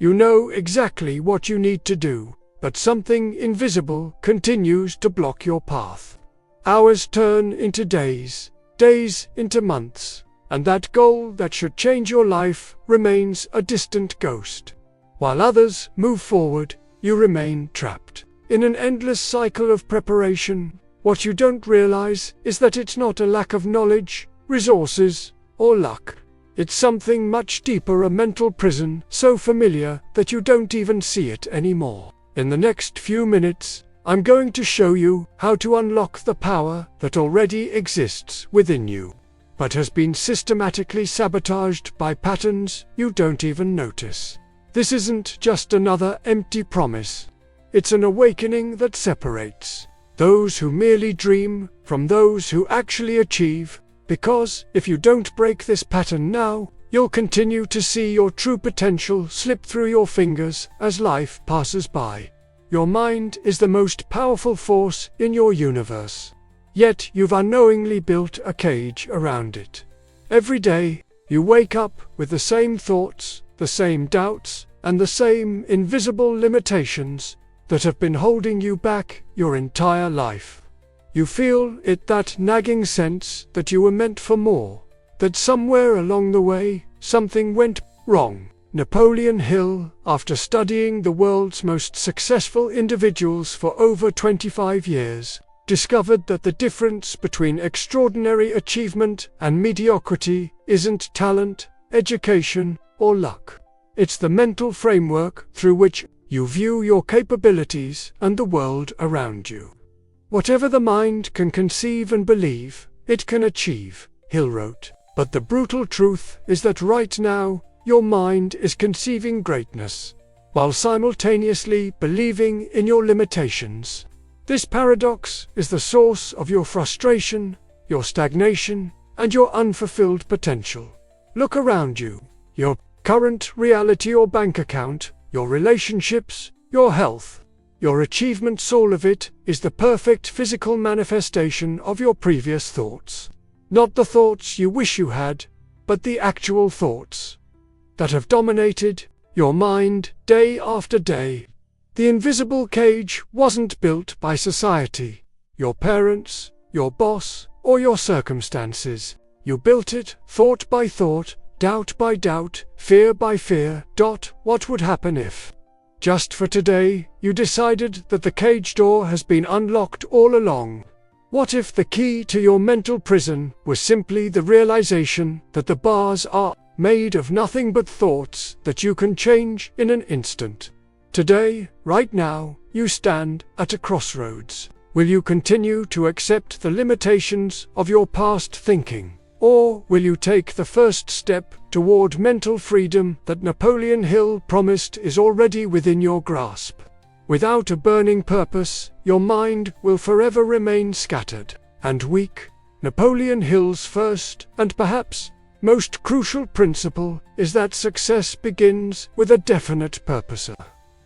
You know exactly what you need to do, but something invisible continues to block your path. Hours turn into days, days into months, and that goal that should change your life remains a distant ghost. While others move forward, you remain trapped in an endless cycle of preparation. What you don't realize is that it's not a lack of knowledge, resources, or luck. It's something much deeper, a mental prison so familiar that you don't even see it anymore. In the next few minutes, I'm going to show you how to unlock the power that already exists within you, but has been systematically sabotaged by patterns you don't even notice. This isn't just another empty promise. It's an awakening that separates those who merely dream from those who actually achieve, because if you don't break this pattern now, you'll continue to see your true potential slip through your fingers as life passes by. Your mind is the most powerful force in your universe, yet you've unknowingly built a cage around it. Every day, you wake up with the same thoughts, the same doubts, and the same invisible limitations that have been holding you back your entire life. You feel it, that nagging sense that you were meant for more, that somewhere along the way, something went wrong. Napoleon Hill, after studying the world's most successful individuals for over 25 years, discovered that the difference between extraordinary achievement and mediocrity isn't talent, education, or luck. It's the mental framework through which you view your capabilities and the world around you. Whatever the mind can conceive and believe, it can achieve, Hill wrote. But the brutal truth is that right now, your mind is conceiving greatness, while simultaneously believing in your limitations. This paradox is the source of your frustration, your stagnation, and your unfulfilled potential. Look around you. Your current reality or bank account, your relationships, your health, your achievements, all of it is the perfect physical manifestation of your previous thoughts. Not the thoughts you wish you had, but the actual thoughts that have dominated your mind day after day. The invisible cage wasn't built by society, your parents, your boss, or your circumstances. You built it thought by thought, doubt by doubt, fear by fear. What would happen if, just for today, you decided that the cage door has been unlocked all along? What if the key to your mental prison was simply the realization that the bars are made of nothing but thoughts that you can change in an instant? Today, right now, you stand at a crossroads. Will you continue to accept the limitations of your past thinking? Or will you take the first step toward mental freedom that Napoleon Hill promised is already within your grasp? Without a burning purpose, your mind will forever remain scattered and weak. Napoleon Hill's first, and perhaps most crucial principle, is that success begins with a definite purpose. A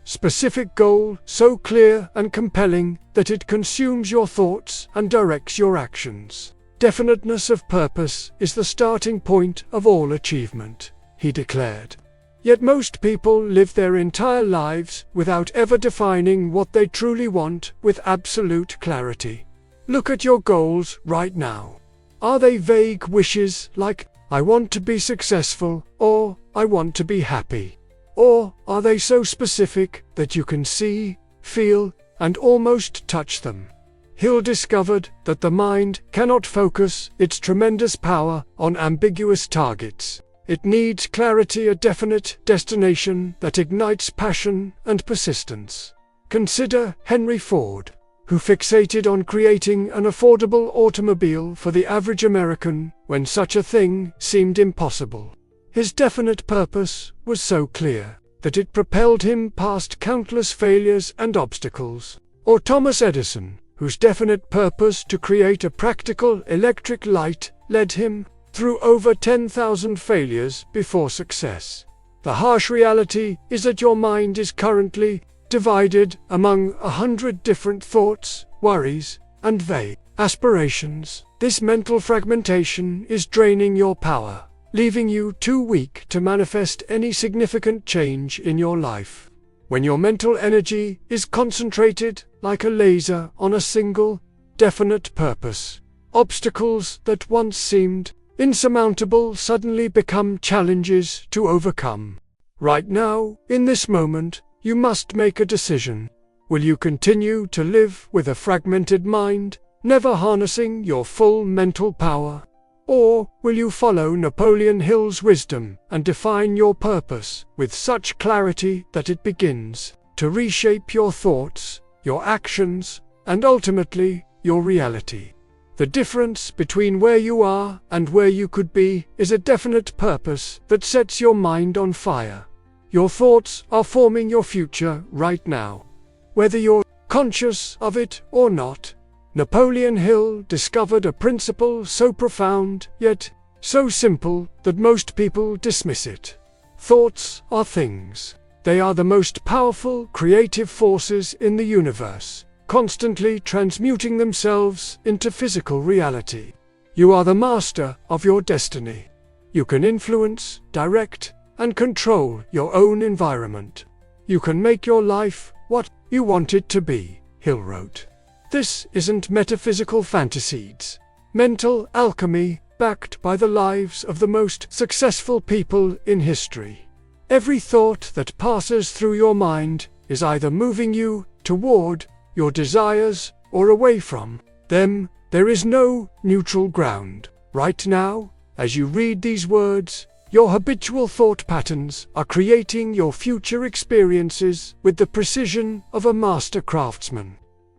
specific goal so clear and compelling that it consumes your thoughts and directs your actions. Definiteness of purpose is the starting point of all achievement, he declared. Yet most people live their entire lives without ever defining what they truly want with absolute clarity. Look at your goals right now. Are they vague wishes like, I want to be successful, or I want to be happy? Or are they so specific that you can see, feel, and almost touch them? Hill discovered that the mind cannot focus its tremendous power on ambiguous targets. It needs clarity, a definite destination that ignites passion and persistence. Consider Henry Ford, who fixated on creating an affordable automobile for the average American when such a thing seemed impossible. His definite purpose was so clear that it propelled him past countless failures and obstacles. Or Thomas Edison, whose definite purpose to create a practical electric light led him through over 10,000 failures before success. The harsh reality is that your mind is currently divided among 100 different thoughts, worries, and vague aspirations. This mental fragmentation is draining your power, leaving you too weak to manifest any significant change in your life. When your mental energy is concentrated like a laser on a single, definite purpose, obstacles that once seemed insurmountable suddenly become challenges to overcome. Right now, in this moment, you must make a decision. Will you continue to live with a fragmented mind, never harnessing your full mental power? Or will you follow Napoleon Hill's wisdom and define your purpose with such clarity that it begins to reshape your thoughts, your actions, and ultimately, your reality? The difference between where you are and where you could be is a definite purpose that sets your mind on fire. Your thoughts are forming your future right now. Whether you're conscious of it or not, Napoleon Hill discovered a principle so profound, yet so simple, that most people dismiss it. Thoughts are things. They are the most powerful creative forces in the universe, constantly transmuting themselves into physical reality. You are the master of your destiny. You can influence, direct, and control your own environment. You can make your life what you want it to be, Hill wrote. This isn't metaphysical fantasies, mental alchemy backed by the lives of the most successful people in history. Every thought that passes through your mind is either moving you toward your desires or away from them. There is no neutral ground. Right now, as you read these words, your habitual thought patterns are creating your future experiences with the precision of a master craftsman.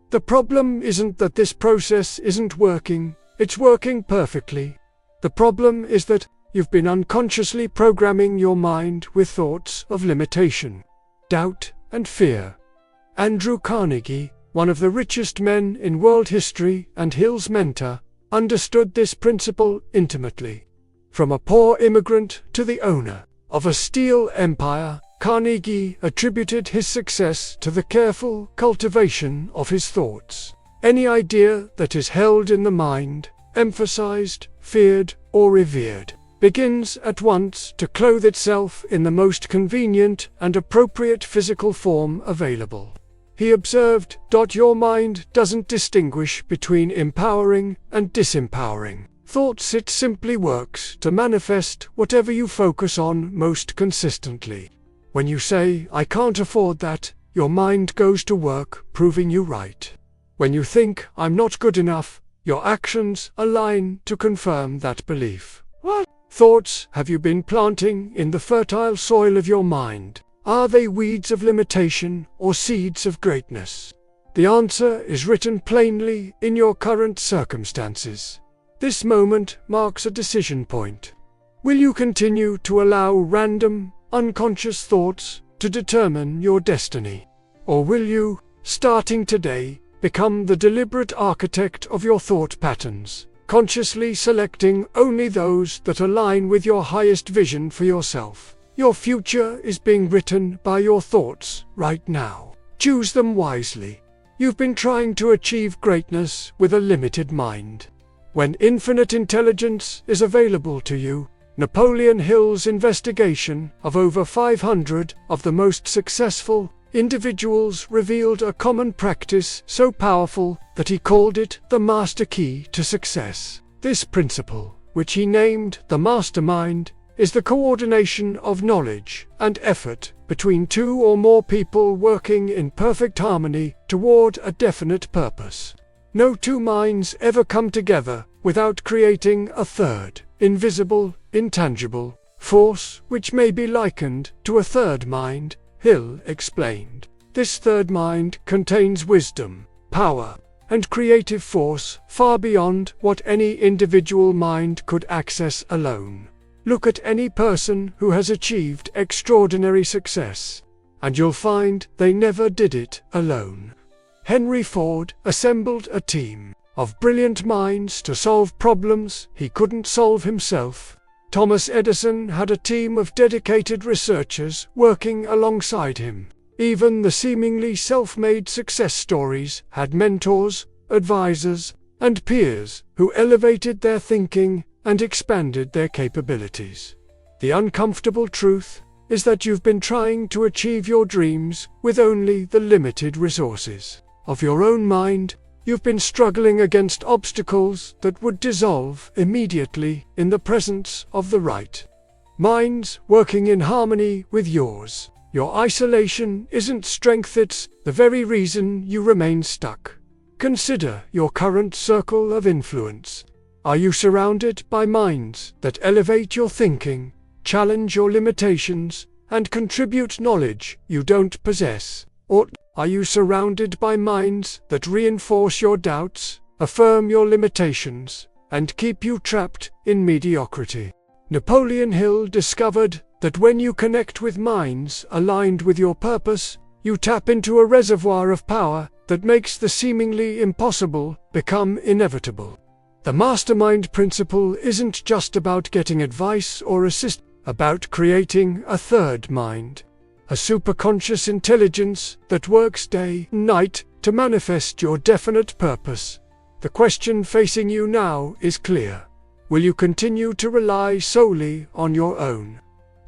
The problem isn't that this process isn't working, it's working perfectly. The problem is that you've been unconsciously programming your mind with thoughts of limitation, doubt, and fear. Andrew Carnegie, one of the richest men in world history and Hill's mentor, understood this principle intimately. From a poor immigrant to the owner of a steel empire, Carnegie attributed his success to the careful cultivation of his thoughts. Any idea that is held in the mind, emphasized, feared, or revered, begins at once to clothe itself in the most convenient and appropriate physical form available. He observed, "Your mind doesn't distinguish between empowering and disempowering thoughts. It simply works to manifest whatever you focus on most consistently. When you say, 'I can't afford that,' your mind goes to work proving you right. When you think, 'I'm not good enough,' your actions align to confirm that belief." What thoughts have you been planting in the fertile soil of your mind? Are they weeds of limitation or seeds of greatness? The answer is written plainly in your current circumstances. This moment marks a decision point. Will you continue to allow random, unconscious thoughts to determine your destiny? Or will you, starting today, become the deliberate architect of your thought patterns, consciously selecting only those that align with your highest vision for yourself? Your future is being written by your thoughts right now. Choose them wisely. You've been trying to achieve greatness with a limited mind, when infinite intelligence is available to you. Napoleon Hill's investigation of over 500 of the most successful individuals revealed a common practice so powerful that he called it the master key to success. This principle, which he named the mastermind, is the coordination of knowledge and effort between two or more people working in perfect harmony toward a definite purpose. No two minds ever come together without creating a third, invisible, intangible force which may be likened to a third mind, Hill explained. This third mind contains wisdom, power, and creative force far beyond what any individual mind could access alone. Look at any person who has achieved extraordinary success, and you'll find they never did it alone. Henry Ford assembled a team of brilliant minds to solve problems he couldn't solve himself. Thomas Edison had a team of dedicated researchers working alongside him. Even the seemingly self-made success stories had mentors, advisors, and peers who elevated their thinking and expanded their capabilities. The uncomfortable truth is that you've been trying to achieve your dreams with only the limited resources of your own mind. You've been struggling against obstacles that would dissolve immediately in the presence of the right minds working in harmony with yours. Your isolation isn't strength, it's the very reason you remain stuck. Consider your current circle of influence. Are you surrounded by minds that elevate your thinking, challenge your limitations, and contribute knowledge you don't possess? Or are you surrounded by minds that reinforce your doubts, affirm your limitations, and keep you trapped in mediocrity? Napoleon Hill discovered that when you connect with minds aligned with your purpose, you tap into a reservoir of power that makes the seemingly impossible become inevitable. The mastermind principle isn't just about getting advice or assist, about creating a third mind, a superconscious intelligence that works day and night to manifest your definite purpose. The question facing you now is clear. Will you continue to rely solely on your own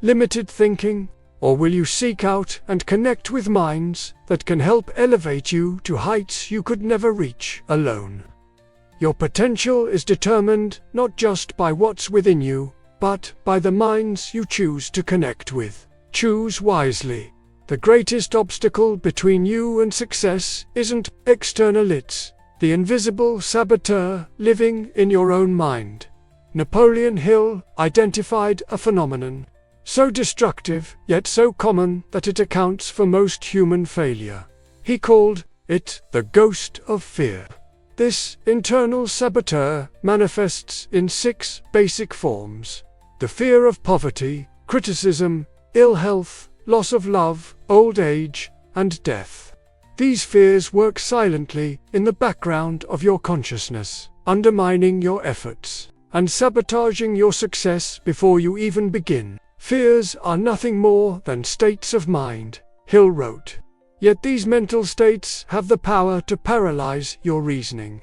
limited thinking, or will you seek out and connect with minds that can help elevate you to heights you could never reach alone? Your potential is determined not just by what's within you, but by the minds you choose to connect with. Choose wisely. The greatest obstacle between you and success isn't external, it's the invisible saboteur living in your own mind. Napoleon Hill identified a phenomenon so destructive yet so common that it accounts for most human failure. He called it the ghost of fear. This internal saboteur manifests in 6 basic forms: the fear of poverty, criticism, ill health, loss of love, old age, and death. These fears work silently in the background of your consciousness, undermining your efforts and sabotaging your success before you even begin. Fears are nothing more than states of mind, Hill wrote. Yet these mental states have the power to paralyze your reasoning,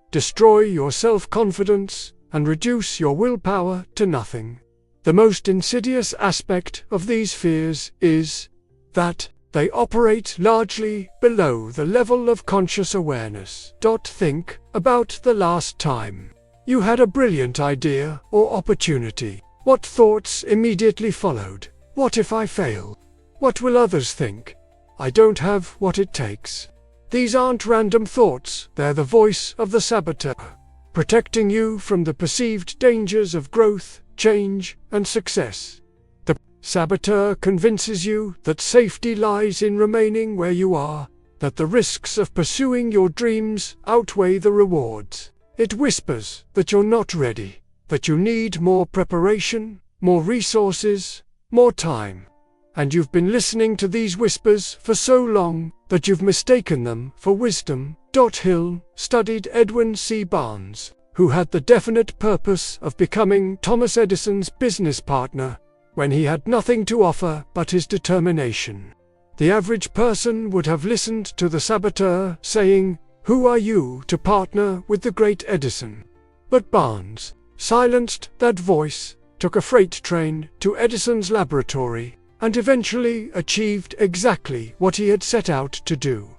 destroy your self-confidence, and reduce your willpower to nothing. The most insidious aspect of these fears is that they operate largely below the level of conscious awareness. Think about the last time you had a brilliant idea or opportunity. What thoughts immediately followed? What if I fail? What will others think? I don't have what it takes. These aren't random thoughts, they're the voice of the saboteur, protecting you from the perceived dangers of growth, change, and success. The saboteur convinces you that safety lies in remaining where you are, that the risks of pursuing your dreams outweigh the rewards. It whispers that you're not ready, that you need more preparation, more resources, more time. And you've been listening to these whispers for so long that you've mistaken them for wisdom. Hill studied Edwin C. Barnes, who had the definite purpose of becoming Thomas Edison's business partner, when he had nothing to offer but his determination. The average person would have listened to the saboteur saying, "Who are you to partner with the great Edison?" But Barnes silenced that voice, took a freight train to Edison's laboratory, and eventually achieved exactly what he had set out to do.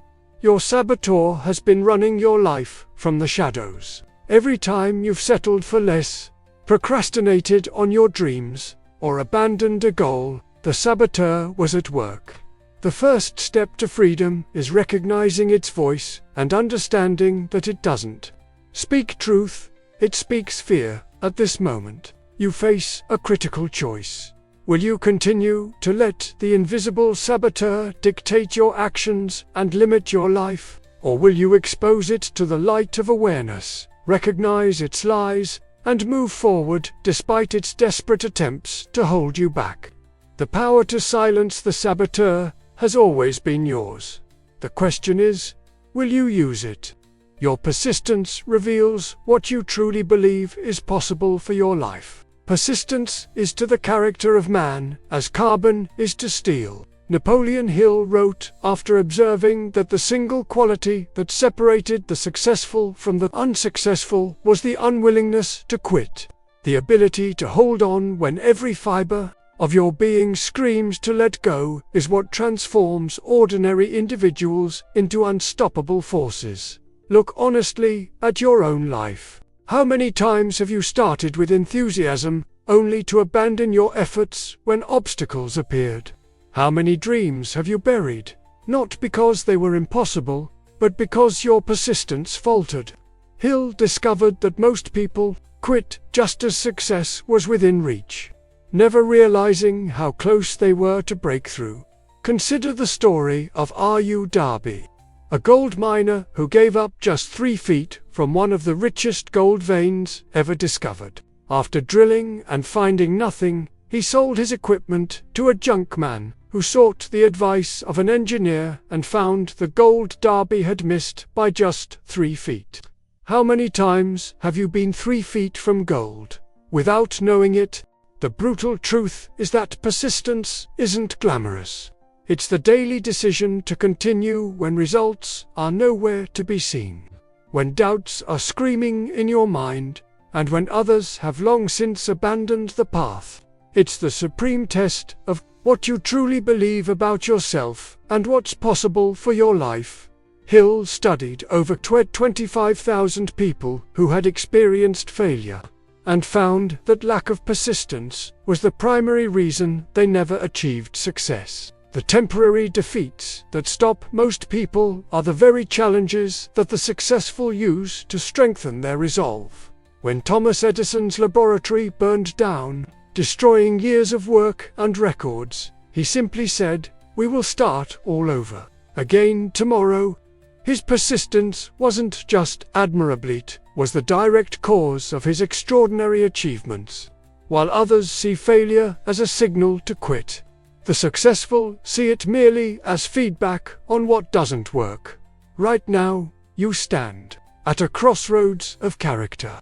Your saboteur has been running your life from the shadows. Every time you've settled for less, procrastinated on your dreams, or abandoned a goal, the saboteur was at work. The first step to freedom is recognizing its voice and understanding that it doesn't speak truth, it speaks fear. At this moment, you face a critical choice. Will you continue to let the invisible saboteur dictate your actions and limit your life? Or will you expose it to the light of awareness, recognize its lies, and move forward despite its desperate attempts to hold you back? The power to silence the saboteur has always been yours. The question is, will you use it? Your persistence reveals what you truly believe is possible for your life. Persistence is to the character of man as carbon is to steel. Napoleon Hill wrote after observing that the single quality that separated the successful from the unsuccessful was the unwillingness to quit. The ability to hold on when every fiber of your being screams to let go is what transforms ordinary individuals into unstoppable forces. Look honestly at your own life. How many times have you started with enthusiasm only to abandon your efforts when obstacles appeared? How many dreams have you buried, not because they were impossible, but because your persistence faltered? Hill discovered that most people quit just as success was within reach, never realizing how close they were to breakthrough. Consider the story of R.U. Darby, a gold miner who gave up just 3 feet from one of the richest gold veins ever discovered. After drilling and finding nothing, he sold his equipment to a junk man who sought the advice of an engineer and found the gold Darby had missed by just 3 feet. How many times have you been 3 feet from gold without knowing it? The brutal truth is that persistence isn't glamorous. It's the daily decision to continue when results are nowhere to be seen, when doubts are screaming in your mind, and when others have long since abandoned the path. It's the supreme test of what you truly believe about yourself and what's possible for your life. Hill studied over 25,000 people who had experienced failure, and found that lack of persistence was the primary reason they never achieved success. The temporary defeats that stop most people are the very challenges that the successful use to strengthen their resolve. When Thomas Edison's laboratory burned down, destroying years of work and records, he simply said, "We will start all over again tomorrow." His persistence wasn't just admirable, it was the direct cause of his extraordinary achievements. While others see failure as a signal to quit, the successful see it merely as feedback on what doesn't work. Right now, you stand at a crossroads of character.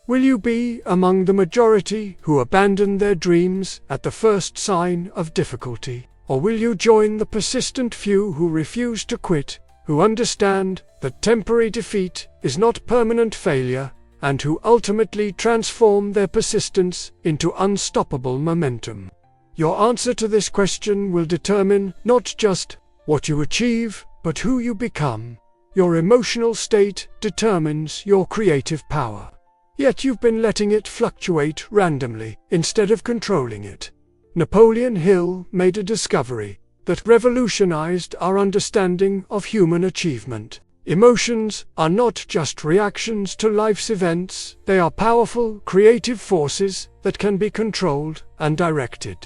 Will you be among the majority who abandon their dreams at the first sign of difficulty? Or will you join the persistent few who refuse to quit, who understand that temporary defeat is not permanent failure, and who ultimately transform their persistence into unstoppable momentum? Your answer to this question will determine not just what you achieve, but who you become. Your emotional state determines your creative power. Yet you've been letting it fluctuate randomly instead of controlling it. Napoleon Hill made a discovery that revolutionized our understanding of human achievement. Emotions are not just reactions to life's events, they are powerful, creative forces that can be controlled and directed.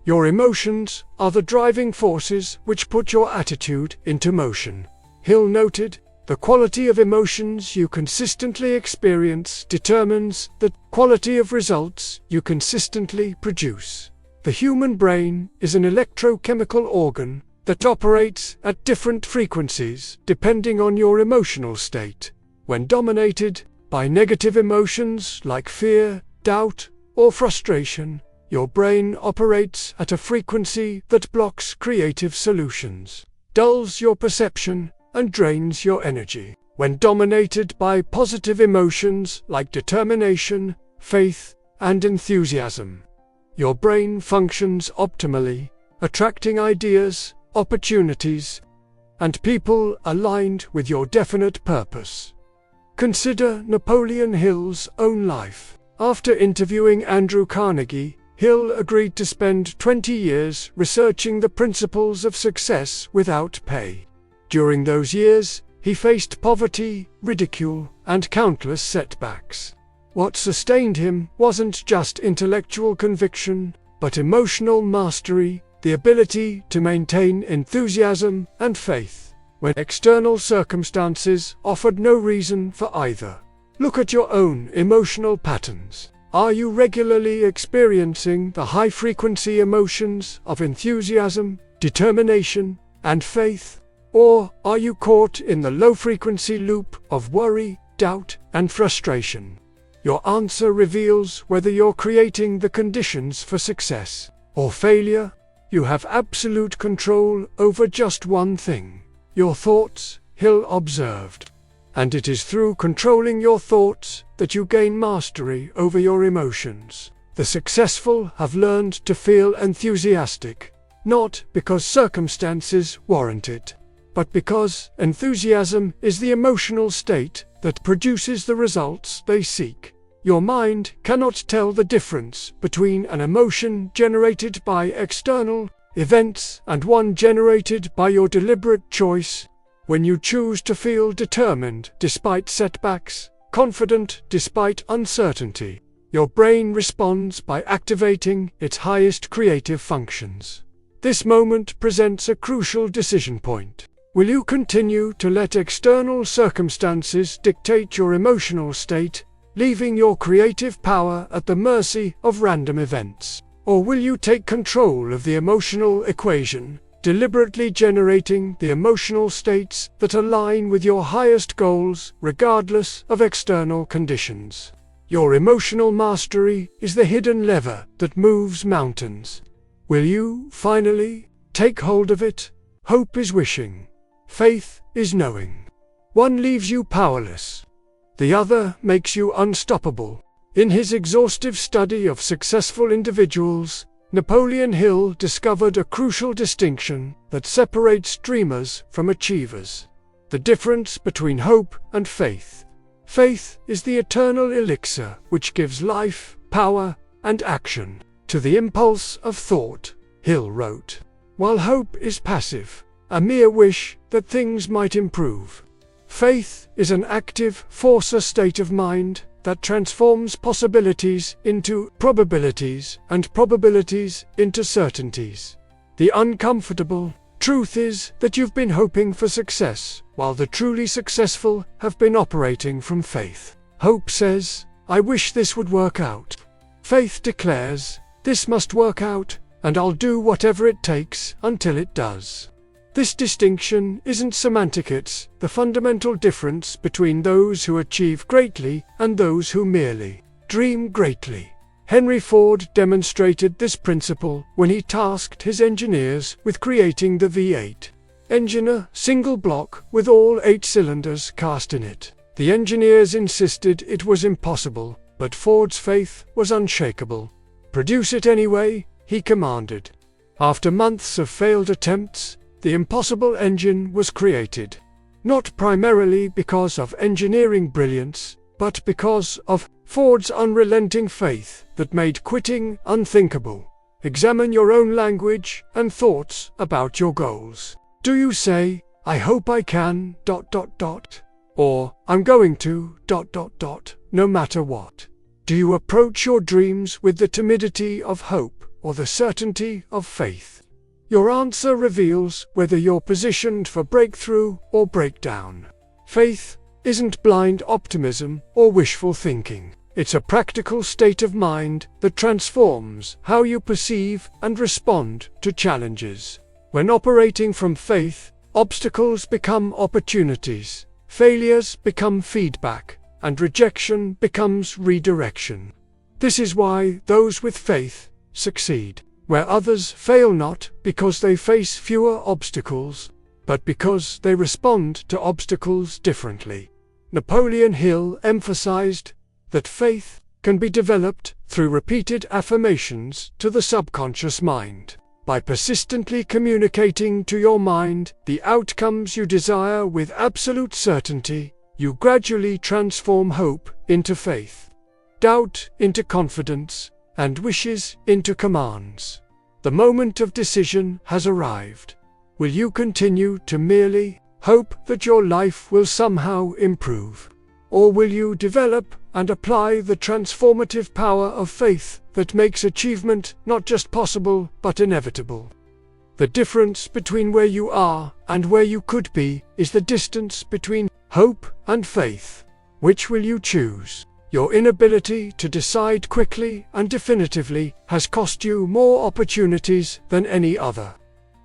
Your emotions are the driving forces which put your attitude into motion. Hill noted, the quality of emotions you consistently experience determines the quality of results you consistently produce. The human brain is an electrochemical organ that operates at different frequencies depending on your emotional state. When dominated by negative emotions like fear, doubt, or frustration, your brain operates at a frequency that blocks creative solutions, dulls your perception, and drains your energy. When dominated by positive emotions like determination, faith, and enthusiasm, your brain functions optimally, attracting ideas, opportunities, and people aligned with your definite purpose. Consider Napoleon Hill's own life. After interviewing Andrew Carnegie, Hill agreed to spend 20 years researching the principles of success without pay. During those years, he faced poverty, ridicule, and countless setbacks. What sustained him wasn't just intellectual conviction, but emotional mastery, the ability to maintain enthusiasm and faith when external circumstances offered no reason for either. Look at your own emotional patterns. Are you regularly experiencing the high-frequency emotions of enthusiasm, determination, and faith? Or are you caught in the low-frequency loop of worry, doubt, and frustration? Your answer reveals whether you're creating the conditions for success or failure. You have absolute control over just one thing: your thoughts, Hill observed. And it is through controlling your thoughts that you gain mastery over your emotions. The successful have learned to feel enthusiastic, not because circumstances warrant it, but because enthusiasm is the emotional state that produces the results they seek. Your mind cannot tell the difference between an emotion generated by external events and one generated by your deliberate choice. When you choose to feel determined despite setbacks, confident despite uncertainty, your brain responds by activating its highest creative functions. This moment presents a crucial decision point. Will you continue to let external circumstances dictate your emotional state, leaving your creative power at the mercy of random events? Or will you take control of the emotional equation, deliberately generating the emotional states that align with your highest goals regardless of external conditions? Your emotional mastery is the hidden lever that moves mountains. Will you, finally, take hold of it? Hope is wishing. Faith is knowing. One leaves you powerless. The other makes you unstoppable. In his exhaustive study of successful individuals, Napoleon Hill discovered a crucial distinction that separates dreamers from achievers: the difference between hope and faith. Faith is the eternal elixir which gives life, power, and action to the impulse of thought, Hill wrote, while hope is passive, a mere wish that things might improve. Faith is an active, force state of mind that transforms possibilities into probabilities and probabilities into certainties. The uncomfortable truth is that you've been hoping for success, while the truly successful have been operating from faith. Hope says, "I wish this would work out." Faith declares, "This must work out, and I'll do whatever it takes until it does." This distinction isn't semantic, it's the fundamental difference between those who achieve greatly and those who merely dream greatly. Henry Ford demonstrated this principle when he tasked his engineers with creating the V8 engine, a single block with all 8 cylinders cast in it. The engineers insisted it was impossible, but Ford's faith was unshakable. "Produce it anyway," he commanded. After months of failed attempts, the impossible engine was created, not primarily because of engineering brilliance, but because of Ford's unrelenting faith that made quitting unthinkable. Examine your own language and thoughts about your goals. Do you say, "I hope I can, ... or "I'm going to, ... no matter what"? Do you approach your dreams with the timidity of hope or the certainty of faith? Your answer reveals whether you're positioned for breakthrough or breakdown. Faith isn't blind optimism or wishful thinking. It's a practical state of mind that transforms how you perceive and respond to challenges. When operating from faith, obstacles become opportunities, failures become feedback, and rejection becomes redirection. This is why those with faith succeed, where others fail, not because they face fewer obstacles, but because they respond to obstacles differently. Napoleon Hill emphasized that faith can be developed through repeated affirmations to the subconscious mind. By persistently communicating to your mind the outcomes you desire with absolute certainty, you gradually transform hope into faith, doubt into confidence, and wishes into commands. The moment of decision has arrived. Will you continue to merely hope that your life will somehow improve? Or will you develop and apply the transformative power of faith that makes achievement not just possible but inevitable? The difference between where you are and where you could be is the distance between hope and faith. Which will you choose? Your inability to decide quickly and definitively has cost you more opportunities than any other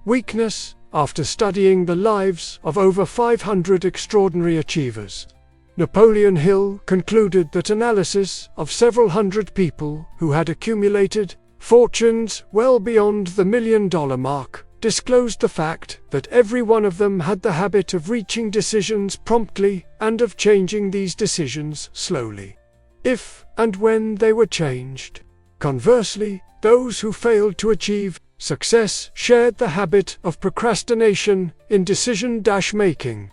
weakness. After studying the lives of over 500 extraordinary achievers, Napoleon Hill concluded that analysis of several hundred people who had accumulated fortunes well beyond the $1 million mark disclosed the fact that every one of them had the habit of reaching decisions promptly and of changing these decisions slowly, if and when they were changed. Conversely, those who failed to achieve success shared the habit of procrastination in decision-making.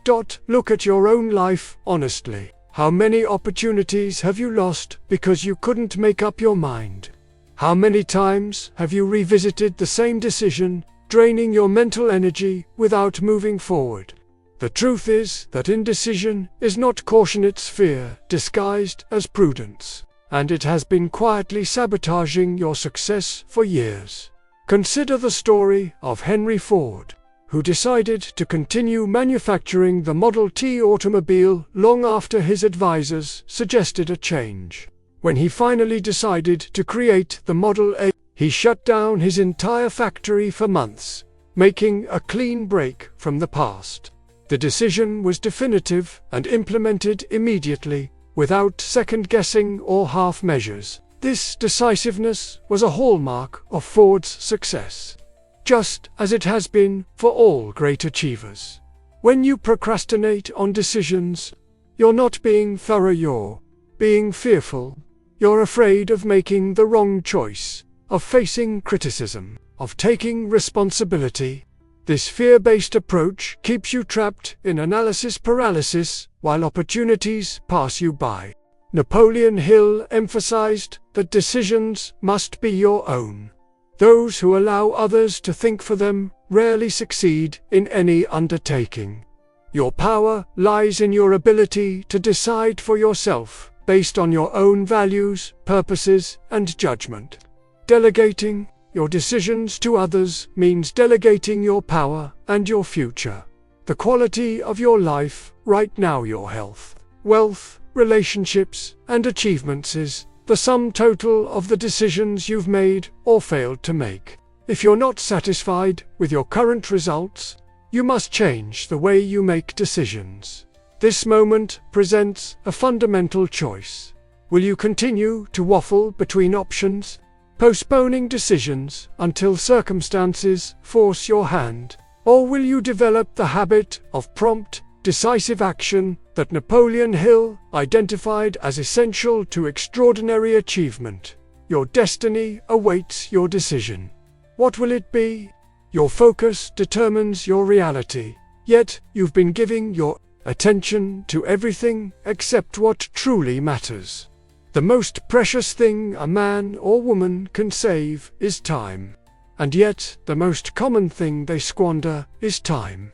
Look at your own life honestly. How many opportunities have you lost because you couldn't make up your mind? How many times have you revisited the same decision, draining your mental energy without moving forward? The truth is that indecision is not caution, it's fear disguised as prudence, and it has been quietly sabotaging your success for years. Consider the story of Henry Ford, who decided to continue manufacturing the Model T automobile long after his advisors suggested a change. When he finally decided to create the Model A, he shut down his entire factory for months, making a clean break from the past. The decision was definitive and implemented immediately, without second-guessing or half measures. This decisiveness was a hallmark of Ford's success, just as it has been for all great achievers. When you procrastinate on decisions, you're not being thorough, you're being fearful. You're afraid of making the wrong choice, of facing criticism, of taking responsibility. This fear-based approach keeps you trapped in analysis paralysis while opportunities pass you by. Napoleon Hill emphasized that decisions must be your own. Those who allow others to think for them rarely succeed in any undertaking. Your power lies in your ability to decide for yourself, based on your own values, purposes, and judgment. Delegating your decisions to others means delegating your power and your future. The quality of your life right now, your health, wealth, relationships, and achievements is the sum total of the decisions you've made or failed to make. If you're not satisfied with your current results, you must change the way you make decisions. This moment presents a fundamental choice. Will you continue to waffle between options, postponing decisions until circumstances force your hand? Or will you develop the habit of prompt, decisive action that Napoleon Hill identified as essential to extraordinary achievement? Your destiny awaits your decision. What will it be? Your focus determines your reality, yet you've been giving your attention to everything except what truly matters. The most precious thing a man or woman can save is time, and yet the most common thing they squander is time.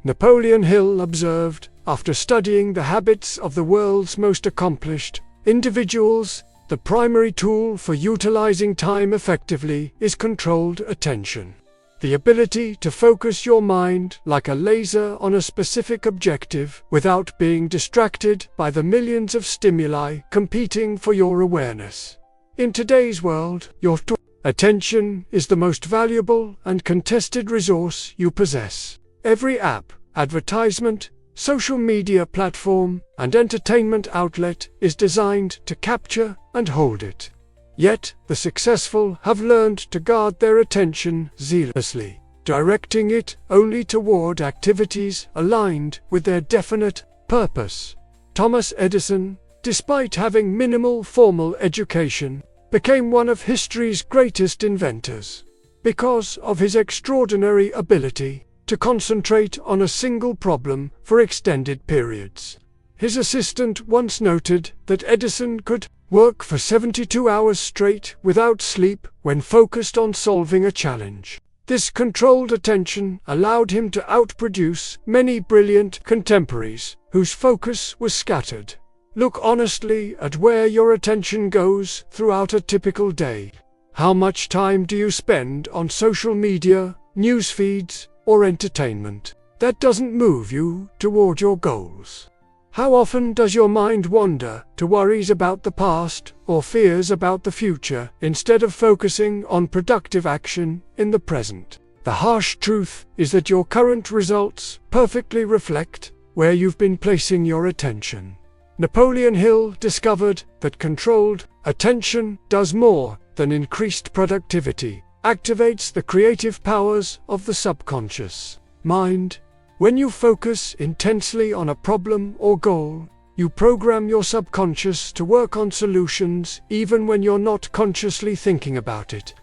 Napoleon Hill observed, after studying the habits of the world's most accomplished individuals, the primary tool for utilizing time effectively is controlled attention. The ability to focus your mind like a laser on a specific objective without being distracted by the millions of stimuli competing for your awareness. In today's world, your attention is the most valuable and contested resource you possess. Every app, advertisement, social media platform, and entertainment outlet is designed to capture and hold it. Yet, the successful have learned to guard their attention zealously, directing it only toward activities aligned with their definite purpose. Thomas Edison, despite having minimal formal education, became one of history's greatest inventors because of his extraordinary ability to concentrate on a single problem for extended periods. His assistant once noted that Edison could work for 72 hours straight without sleep when focused on solving a challenge. This controlled attention allowed him to outproduce many brilliant contemporaries whose focus was scattered. Look honestly at where your attention goes throughout a typical day. How much time do you spend on social media, news feeds, or entertainment that doesn't move you toward your goals? How often does your mind wander to worries about the past or fears about the future instead of focusing on productive action in the present? The harsh truth is that your current results perfectly reflect where you've been placing your attention. Napoleon Hill discovered that controlled attention does more than increased productivity. activates the creative powers of the subconscious mind. When you focus intensely on a problem or goal, you program your subconscious to work on solutions even when you're not consciously thinking about it.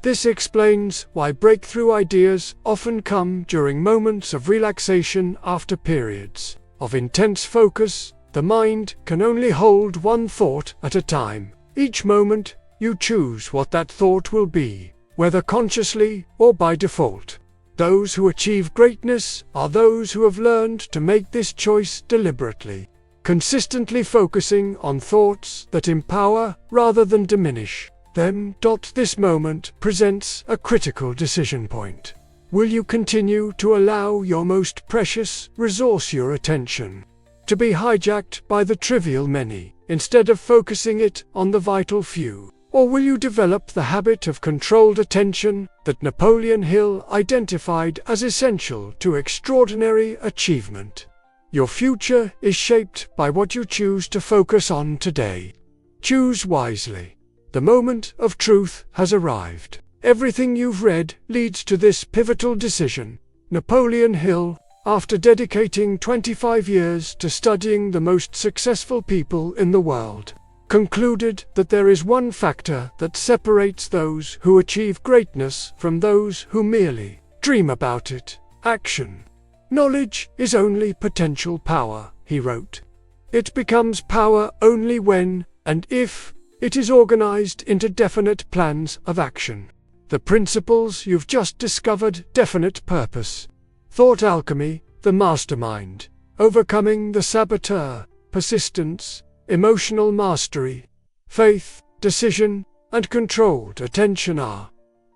This explains why breakthrough ideas often come during moments of relaxation after periods of intense focus. The mind can only hold one thought at a time. Each moment, you choose what that thought will be, whether consciously or by default. Those who achieve greatness are those who have learned to make this choice deliberately, consistently focusing on thoughts that empower rather than diminish them. This moment presents a critical decision point. Will you continue to allow your most precious resource, your attention, to be hijacked by the trivial many, instead of focusing it on the vital few? Or will you develop the habit of controlled attention that Napoleon Hill identified as essential to extraordinary achievement? Your future is shaped by what you choose to focus on today. Choose wisely. The moment of truth has arrived. Everything you've read leads to this pivotal decision. Napoleon Hill, after dedicating 25 years to studying the most successful people in the world, concluded that there is one factor that separates those who achieve greatness from those who merely dream about it: action. Knowledge is only potential power, he wrote. It becomes power only when, and if, it is organized into definite plans of action. The principles you've just discovered: definite purpose, thought alchemy, the mastermind, overcoming the saboteur, persistence, emotional mastery, faith, decision, and controlled attention are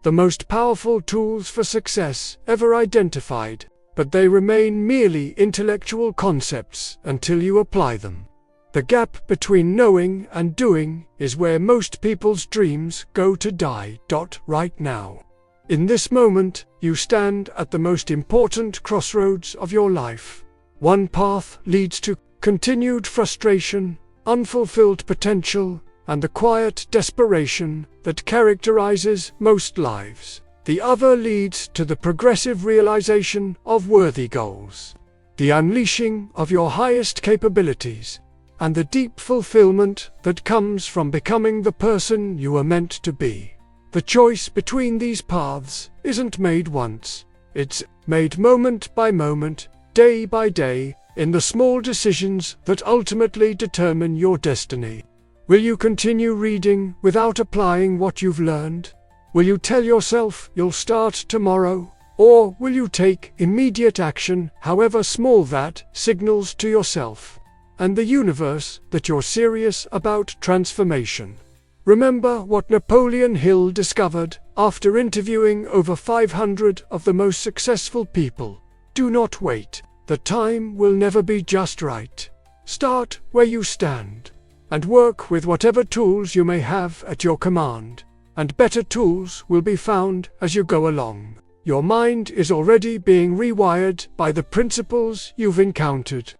the most powerful tools for success ever identified, but they remain merely intellectual concepts until you apply them. The gap between knowing and doing is where most people's dreams go to die. Right now, in this moment, you stand at the most important crossroads of your life. One path leads to continued frustration, unfulfilled potential, and the quiet desperation that characterizes most lives. The other leads to the progressive realization of worthy goals, the unleashing of your highest capabilities, and the deep fulfillment that comes from becoming the person you are meant to be. The choice between these paths isn't made once. It's made moment by moment, day by day, in the small decisions that ultimately determine your destiny. Will you continue reading without applying what you've learned? Will you tell yourself you'll start tomorrow? Or will you take immediate action, however small, that signals to yourself and the universe that you're serious about transformation? Remember what Napoleon Hill discovered after interviewing over 500 of the most successful people. Do not wait. The time will never be just right. Start where you stand, and work with whatever tools you may have at your command, and better tools will be found as you go along. Your mind is already being rewired by the principles you've encountered,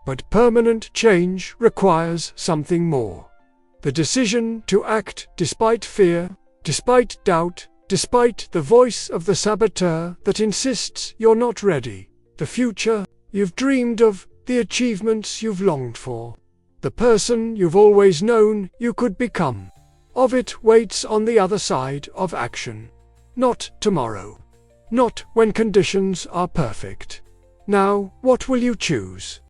but permanent change requires something more. The decision to act despite fear, despite doubt, despite the voice of the saboteur that insists you're not ready. The future you've dreamed of, the achievements you've longed for, the person you've always known you could become. Of it waits on the other side of action. Not tomorrow. Not when conditions are perfect. Now, what will you choose?